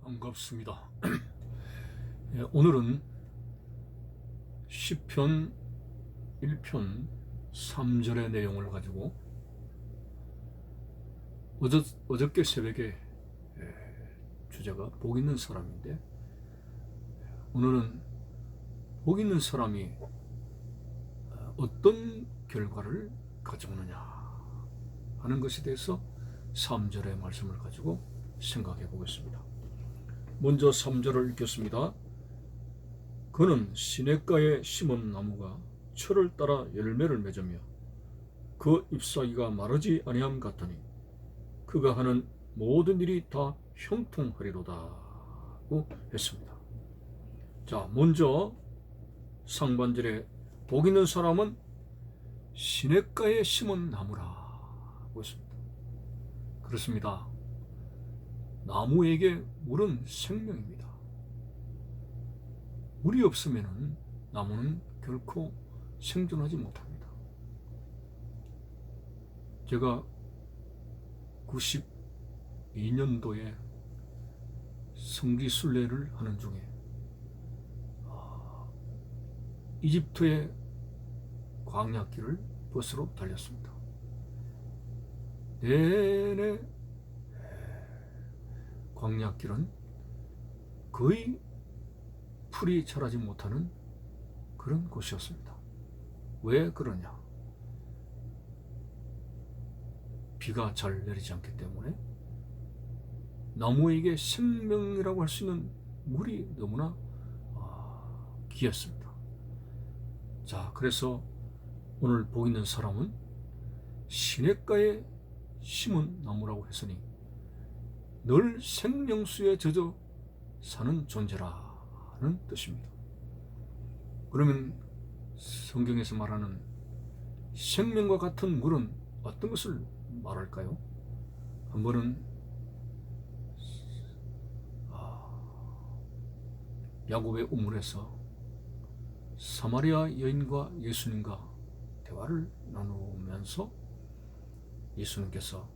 반갑습니다. 예, 오늘은 시편 1편 3절의 내용을 가지고 어저께 새벽에 주제가 복 있는 사람인데, 오늘은 복 있는 사람이 어떤 결과를 가져오느냐 하는 것에 대해서 3절의 말씀을 가지고 생각해 보겠습니다. 먼저 3절을 읽겠습니다. 그는 시냇가에 심은 나무가 철을 따라 열매를 맺으며 그 잎사귀가 마르지 아니함 같더니 그가 하는 모든 일이 다 형통하리로다고 했습니다. 자, 먼저 상반절에 복 있는 사람은 시냇가에 심은 나무라고 했습니다. 그렇습니다. 나무에게 물은 생명입니다. 물이 없으면 나무는 결코 생존하지 못합니다. 제가 92년도에 성지순례를 하는 중에 이집트의 광야길을 버스로 달렸습니다. 내내 광야길은 거의 풀이 자라지 못하는 그런 곳이었습니다. 왜 그러냐? 비가 잘 내리지 않기 때문에 나무에게 생명이라고 할 수 있는 물이 너무나 귀했습니다. 자, 그래서 오늘 복 있는 사람은 시냇가에 심은 나무라고 했으니 늘 생명수에 젖어 사는 존재라는 뜻입니다. 그러면 성경에서 말하는 생명과 같은 물은 어떤 것을 말할까요? 한 번은 야곱의 우물에서 사마리아 여인과 예수님과 대화를 나누면서 예수님께서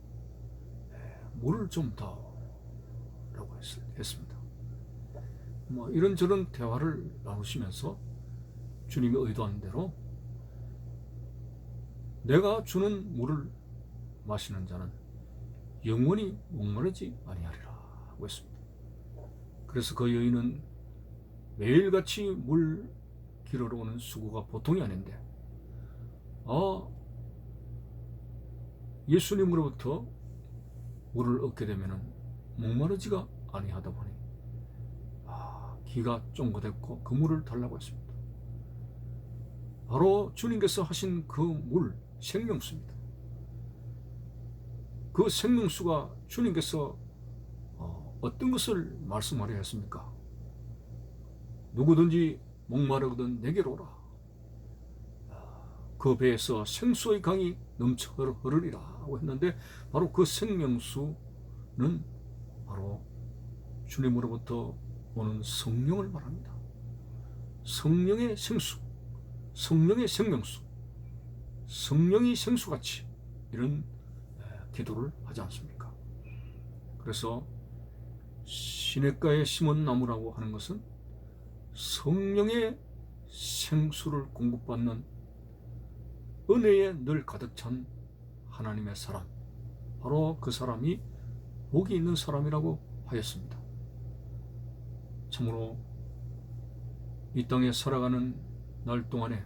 물을 좀 다오라고 했습니다. 이런저런 대화를 나누시면서 주님이 의도한 대로 내가 주는 물을 마시는 자는 영원히 목마르지 아니하리라고 했습니다. 그래서 그 여인은 매일같이 물 길어로 오는 수고가 보통이 아닌데 예수님으로부터 물을 얻게 되면 목마르지가 아니하다 보니 기가 쫑긋했고 그 물을 달라고 했습니다. 바로 주님께서 하신 그 물, 생명수입니다. 그 생명수가 주님께서 어떤 것을 말씀하려 했습니까? 누구든지 목마르거든 내게로 오라. 그 배에서 생수의 강이 넘쳐 흐르리라고 했는데, 바로 그 생명수는 바로 주님으로부터 오는 성령을 말합니다. 성령의 생수, 성령의 생명수, 성령이 생수같이 이런 기도를 하지 않습니까? 그래서 시냇가에 심은 나무라고 하는 것은 성령의 생수를 공급받는 은혜에 늘 가득 찬 하나님의 사람, 바로 그 사람이 복이 있는 사람이라고 하였습니다. 참으로 이 땅에 살아가는 날 동안에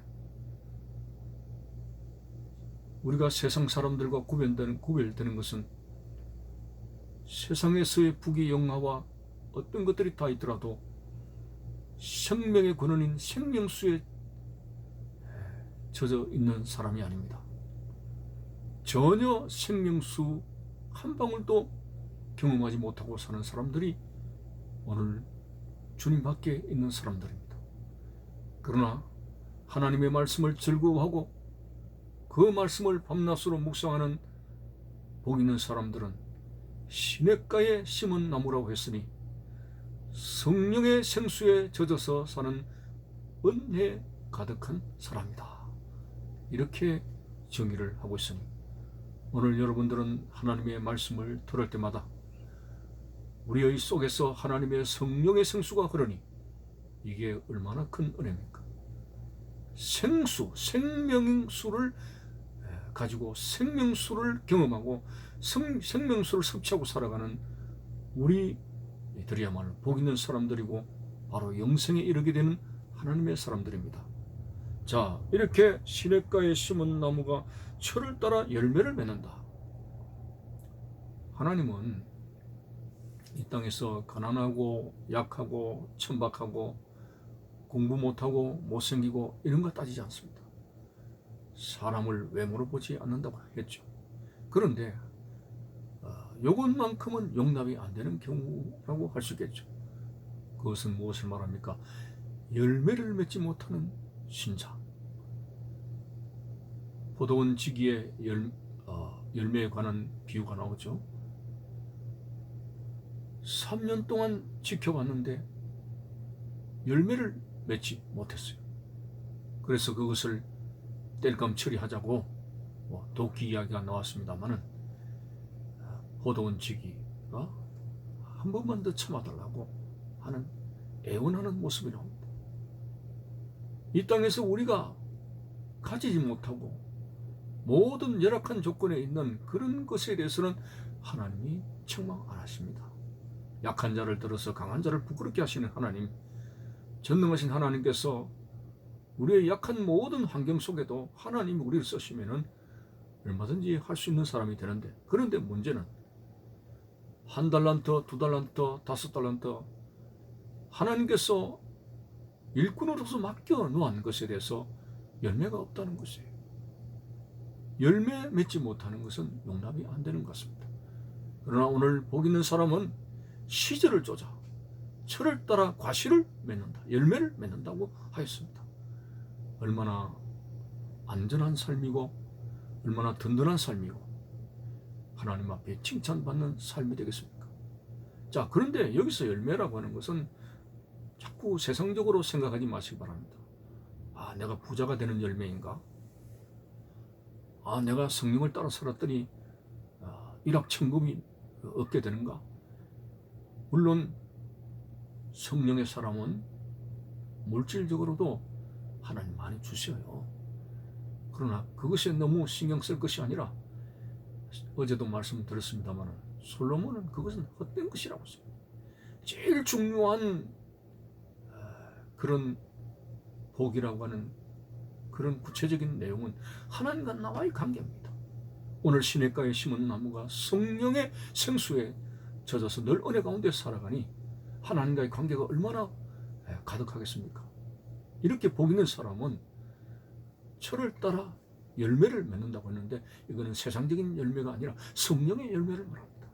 우리가 세상 사람들과 구별되는 것은 세상에서의 부귀영화와 어떤 것들이 다 있더라도 생명의 근원인 생명수에 젖어 있는 사람이 아닙니다. 전혀 생명수 한 방울도 경험하지 못하고 사는 사람들이 오늘 주님 밖에 있는 사람들입니다. 그러나 하나님의 말씀을 즐거워하고 그 말씀을 밤낮으로 묵상하는 복 있는 사람들은 시냇가에 심은 나무라고 했으니 성령의 생수에 젖어서 사는 은혜 가득한 사람이다. 이렇게 정의를 하고 있으니 오늘 여러분들은 하나님의 말씀을 들을 때마다 우리의 속에서 하나님의 성령의 생수가 흐르니 이게 얼마나 큰 은혜입니까? 생수, 생명수를 가지고 생명수를 경험하고 생명수를 섭취하고 살아가는 우리들이야말로 복 있는 사람들이고 바로 영생에 이르게 되는 하나님의 사람들입니다. 자, 이렇게 시냇가에 심은 나무가 철을 따라 열매를 맺는다. 하나님은 이 땅에서 가난하고 약하고 천박하고 공부 못하고 못생기고 이런 거 따지지 않습니다. 사람을 외모로 보지 않는다고 했죠. 그런데 요것만큼은 용납이 안 되는 경우라고 할 수 있겠죠. 그것은 무엇을 말합니까? 열매를 맺지 못하는 신자. 포도원 지기에 열매에 관한 비유가 나오죠. 3년 동안 지켜봤는데 열매를 맺지 못했어요. 그래서 그것을 땔감 처리하자고 도끼 이야기가 나왔습니다만은 포도원 지기가 한 번만 더 참아달라고 하는 애원하는 모습이 나옵니다. 이 땅에서 우리가 가지지 못하고 모든 열악한 조건에 있는 그런 것에 대해서는 하나님이 책망 안 하십니다. 약한 자를 들어서 강한 자를 부끄럽게 하시는 하나님, 전능하신 하나님께서 우리의 약한 모든 환경 속에도 하나님이 우리를 쓰시면은 얼마든지 할 수 있는 사람이 되는데, 그런데 문제는 1달란트, 2달란트, 5달란트 하나님께서 일꾼으로서 맡겨 놓은 것에 대해서 열매가 없다는 것이에요. 열매 맺지 못하는 것은 용납이 안 되는 것 같습니다. 그러나 오늘 복 있는 사람은 시절을 쫓아 철을 따라 과실을 맺는다, 열매를 맺는다고 하였습니다. 얼마나 안전한 삶이고 얼마나 든든한 삶이고 하나님 앞에 칭찬받는 삶이 되겠습니까? 자, 그런데 여기서 열매라고 하는 것은 자꾸 세상적으로 생각하지 마시기 바랍니다. 아, 내가 부자가 되는 열매인가? 아, 내가 성령을 따라 살았더니 일확천금이 얻게 되는가? 물론 성령의 사람은 물질적으로도 하나님 많이 주셔요. 그러나 그것에 너무 신경 쓸 것이 아니라, 어제도 말씀드렸습니다만 솔로몬은 그것은 헛된 것이라고 했습니다. 제일 중요한 그런 복이라고 하는 그런 구체적인 내용은 하나님과 나와의 관계입니다. 오늘 시냇가에 심은 나무가 성령의 생수에 젖어서 늘 은혜 가운데 살아가니 하나님과의 관계가 얼마나 가득하겠습니까? 이렇게 복 있는 사람은 철을 따라 열매를 맺는다고 했는데, 이거는 세상적인 열매가 아니라 성령의 열매를 말합니다.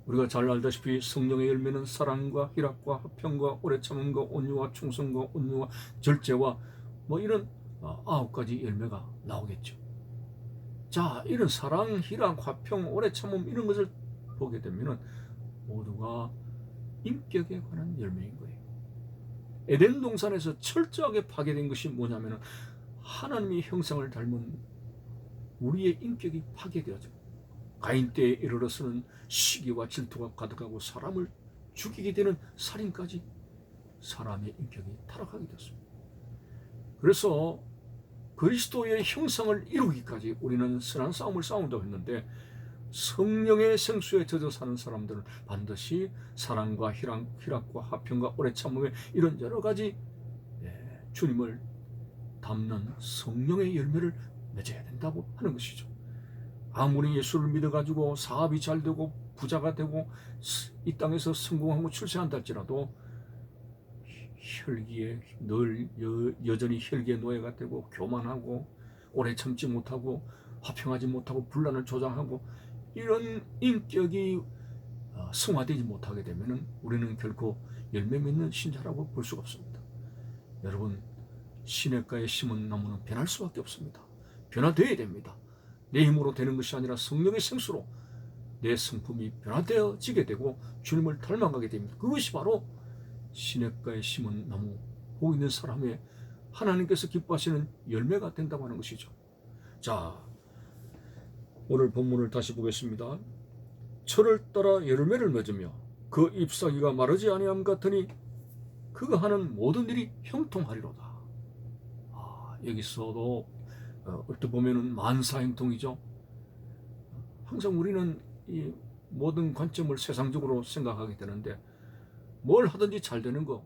우리가 잘 알다시피 성령의 열매는 사랑과 희락과 화평과 오래 참음과 온유와 충성과 온유와 절제와 이런 9가지 열매가 나오겠죠. 자, 이런 사랑, 희락, 화평, 오래 참음 이런 것을 보게 되면 모두가 인격에 관한 열매인 거예요. 에덴 동산에서 철저하게 파괴된 것이 뭐냐면 하나님의 형상을 닮은 우리의 인격이 파괴되어져 가인 때에 이르러서는 시기와 질투가 가득하고 사람을 죽이게 되는 살인까지 사람의 인격이 타락하게 되었습니다. 그래서 그리스도의 형상을 이루기까지 우리는 선한 싸움을 싸운다고 했는데, 성령의 생수에 젖어 사는 사람들은 반드시 사랑과 희락과 화평과 오래 참음의 이런 여러 가지 주님을 담는 성령의 열매를 맺어야 된다고 하는 것이죠. 아무리 예수를 믿어가지고 사업이 잘 되고 부자가 되고 이 땅에서 성공하고 출세한다 할지라도 혈기에 늘 여전히 혈기의 노예가 되고 교만하고 오래 참지 못하고 화평하지 못하고 분란을 조장하고 이런 인격이 승화되지 못하게 되면 우리는 결코 열매 맺는 신자라고 볼 수가 없습니다. 여러분, 시냇가에 심은 나무는 변할 수밖에 없습니다. 변화되어야 됩니다. 내 힘으로 되는 것이 아니라 성령의 생수로 내 성품이 변화되어지게 되고 주님을 닮아가게 됩니다. 그것이 바로 시냇가에 심은 나무, 복 있는 사람의 하나님께서 기뻐하시는 열매가 된다고 하는 것이죠. 자, 오늘 본문을 다시 보겠습니다. 철을 따라 열매를 맺으며 그 잎사귀가 마르지 아니함 같으니 그가 하는 모든 일이 형통하리로다. 여기서도 어떻게 보면은 만사형통이죠. 항상 우리는 이 모든 관점을 세상적으로 생각하게 되는데 뭘 하든지 잘 되는 거.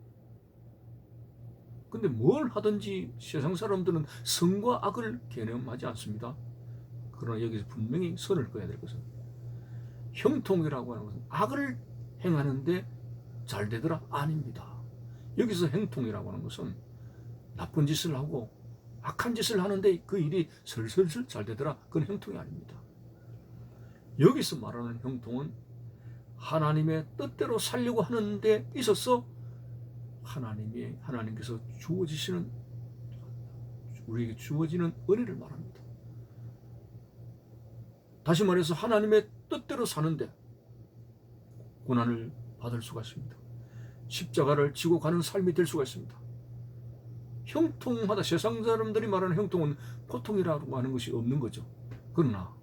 근데 뭘 하든지 세상 사람들은 선과 악을 개념하지 않습니다. 그러나 여기서 분명히 선을 그어야 될 것은 형통이라고 하는 것은 악을 행하는데 잘 되더라? 아닙니다. 여기서 형통이라고 하는 것은 나쁜 짓을 하고 악한 짓을 하는데 그 일이 슬슬슬 잘 되더라? 그건 형통이 아닙니다. 여기서 말하는 형통은 하나님의 뜻대로 살려고 하는 데 있어서 하나님께서 우리에게 주어지는 은혜를 말합니다. 다시 말해서 하나님의 뜻대로 사는데 고난을 받을 수가 있습니다. 십자가를 지고 가는 삶이 될 수가 있습니다. 형통하다. 세상 사람들이 말하는 형통은 고통이라고 하는 것이 없는 거죠. 그러나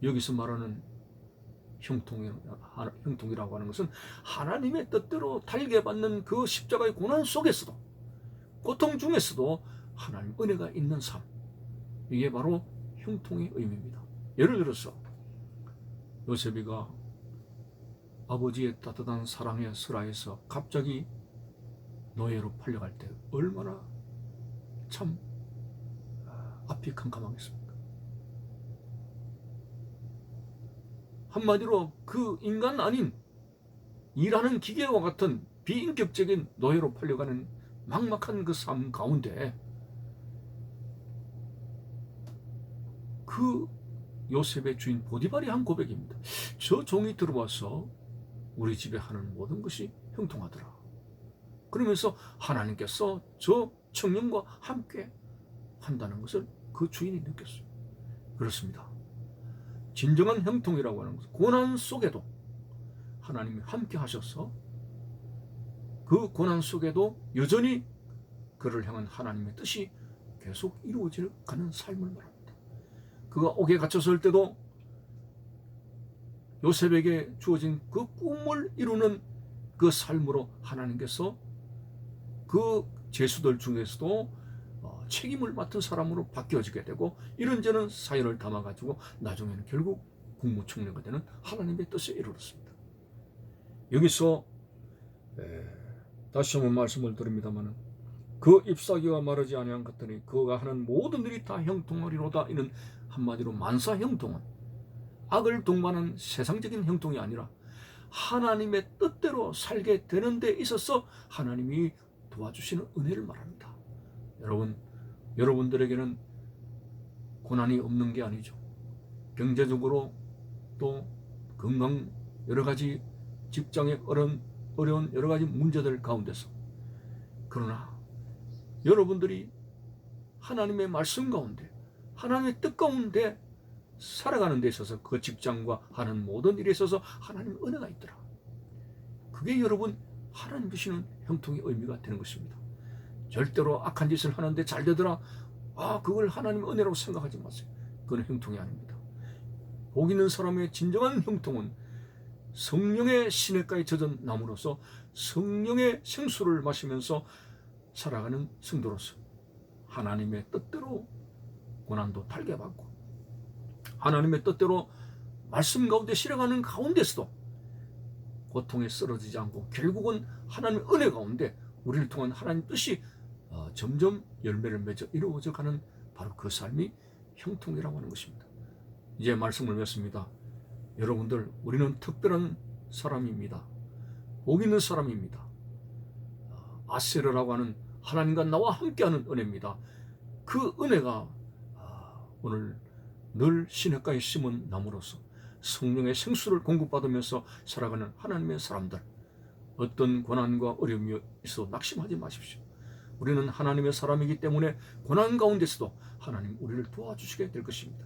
여기서 말하는 형통이라고 하는 것은 하나님의 뜻대로 달게 받는 그 십자가의 고난 속에서도, 고통 중에서도 하나님 은혜가 있는 삶, 이게 바로 형통의 의미입니다. 예를 들어서 요셉이가 아버지의 따뜻한 사랑의 설하에서 갑자기 노예로 팔려갈 때 얼마나 참 앞이 캄캄하겠습니까? 한마디로 그 인간 아닌 일하는 기계와 같은 비인격적인 노예로 팔려가는 막막한 그 삶 가운데 그 요셉의 주인 보디발이 한 고백입니다. 저 종이 들어와서 우리 집에 하는 모든 것이 형통하더라. 그러면서 하나님께서 저 청년과 함께 한다는 것을 그 주인이 느꼈어요. 그렇습니다. 진정한 형통이라고 하는 것은 고난 속에도 하나님이 함께 하셔서 그 고난 속에도 여전히 그를 향한 하나님의 뜻이 계속 이루어져 가는 삶을 말합니다. 그가 옥에 갇혔을 때도 요셉에게 주어진 그 꿈을 이루는 그 삶으로 하나님께서 그 죄수들 중에서도 책임을 맡은 사람으로 바뀌어지게 되고 이런저런 사연을 담아가지고 나중에는 결국 국무총리가 되는 하나님의 뜻에 이르렀습니다. 여기서 다시 한번 말씀을 드립니다만 그 잎사귀가 마르지 아니한 것들이 그가 하는 모든 일이 다 형통하리로다. 이는 한마디로 만사형통은 악을 동반한 세상적인 형통이 아니라 하나님의 뜻대로 살게 되는 데 있어서 하나님이 도와주시는 은혜를 말합니다. 여러분들에게는 고난이 없는 게 아니죠. 경제적으로 또 건강 여러 가지 직장의 어려운 여러 가지 문제들 가운데서, 그러나 여러분들이 하나님의 말씀 가운데 하나님의 뜻 가운데 살아가는 데 있어서 그 직장과 하는 모든 일에 있어서 하나님의 은혜가 있더라. 그게 여러분 하나님 주시는 형통의 의미가 되는 것입니다. 절대로 악한 짓을 하는데 잘 되더라. 그걸 하나님의 은혜라고 생각하지 마세요. 그건 형통이 아닙니다. 복 있는 사람의 진정한 형통은 성령의 시냇가에 젖은 나무로서 성령의 생수를 마시면서 살아가는 성도로서 하나님의 뜻대로 고난도 달게 받고 하나님의 뜻대로 말씀 가운데 실어가는 가운데서도 고통에 쓰러지지 않고 결국은 하나님의 은혜 가운데 우리를 통한 하나님 뜻이 점점 열매를 맺어 이루어져 가는 바로 그 삶이 형통이라고 하는 것입니다. 이제 말씀을 맺습니다. 여러분들, 우리는 특별한 사람입니다. 복 있는 사람입니다. 아세르라고 하는 하나님과 나와 함께하는 은혜입니다. 그 은혜가 오늘 늘 시냇가에 심은 나무로서 성령의 생수를 공급받으면서 살아가는 하나님의 사람들, 어떤 고난과 어려움이 있어 낙심하지 마십시오. 우리는 하나님의 사람이기 때문에 고난 가운데서도 하나님 우리를 도와주시게 될 것입니다.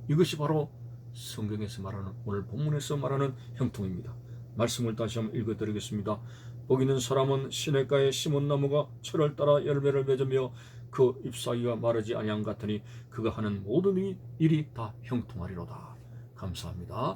이것이 바로 성경에서 말하는, 오늘 본문에서 말하는 형통입니다. 말씀을 다시 한번 읽어드리겠습니다. 복 있는 사람은 시냇가에 심은 나무가 철을 따라 열매를 맺으며 그 잎사귀가 마르지 아니함 같으니 그가 하는 모든 일이 다 형통하리로다. 감사합니다.